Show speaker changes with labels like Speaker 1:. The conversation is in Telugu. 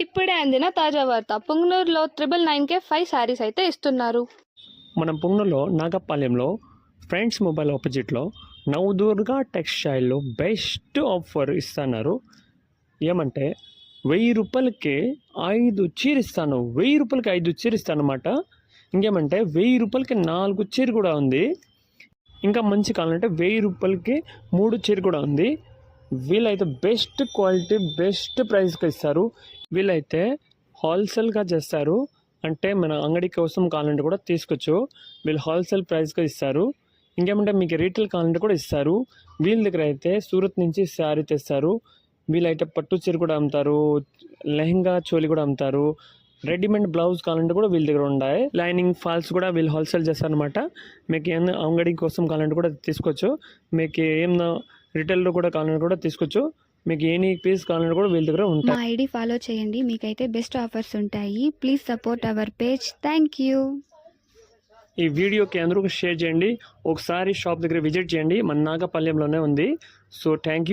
Speaker 1: ఇప్పుడే అందిన తాజా వార్త. పుంగనూరులో 999కే 5 శారీస్ అయితే ఇస్తున్నారు.
Speaker 2: మనం పుంగనూరులో నాగపాలెంలో ఫ్రెండ్స్ మొబైల్ ఆపోజిట్లో నవదుర్గా టెక్స్టైల్లో బెస్ట్ ఆఫర్ ఇస్తున్నారు. ఏమంటే 1000 రూపాయలకి 5 చీర ఇస్తాను. 1000 రూపాయలకి 5 చీర ఇస్తాను అనమాట. ఇంకేమంటే 1000 రూపాయలకి 4 చీర కూడా ఉంది. ఇంకా మంచి కావాలంటే 1000 రూపాయలకి 3 చీర కూడా ఉంది. వీళ్ళైతే బెస్ట్ క్వాలిటీ బెస్ట్ ప్రైస్కి ఇస్తారు. వీళ్ళైతే హోల్సేల్గా చేస్తారు. అంటే మన అంగడి కోసం కావాలంటే కూడా తీసుకోవచ్చు. వీళ్ళు హోల్సేల్ ప్రైస్గా ఇస్తారు. ఇంకేమంటే మీకు రీటైల్ కావాలంటే కూడా ఇస్తారు. వీళ్ళ దగ్గర అయితే సూరత్ నుంచి శారీ తెస్తారు. వీళ్ళైతే పట్టు చీర కూడా అమ్ముతారు, లెహంగా చోలి కూడా అమ్ముతారు. రెడీమేడ్ బ్లౌజ్ కావాలంటే కూడా వీళ్ళ దగ్గర ఉన్నాయి. లైనింగ్ ఫాల్స్ కూడా వీళ్ళు హోల్సేల్ చేస్తారనమాట. మీకు ఏమైనా అంగడి కోసం కావాలంటే కూడా తీసుకోవచ్చు. మీకు ఏమైనా రిటైల్లో కూడా కావాలంటే కూడా తీసుకోవచ్చు. మీకు ఎనీ పీస్ కావాలంటే కూడా వీళ్ళ దగ్గర ఉంటాయి.
Speaker 3: మా ఐడి ఫాలో చేయండి, మీకైతే బెస్ట్ ఆఫర్స్ ఉంటాయి. Please support our page. Thank you.
Speaker 2: ఈ వీడియోకి అందరూ షేర్ చేయండి. ఒకసారి షాప్ దగ్గర విజిట్ చేయండి. మన నాగపాలెంలోనే ఉంది. So thank you.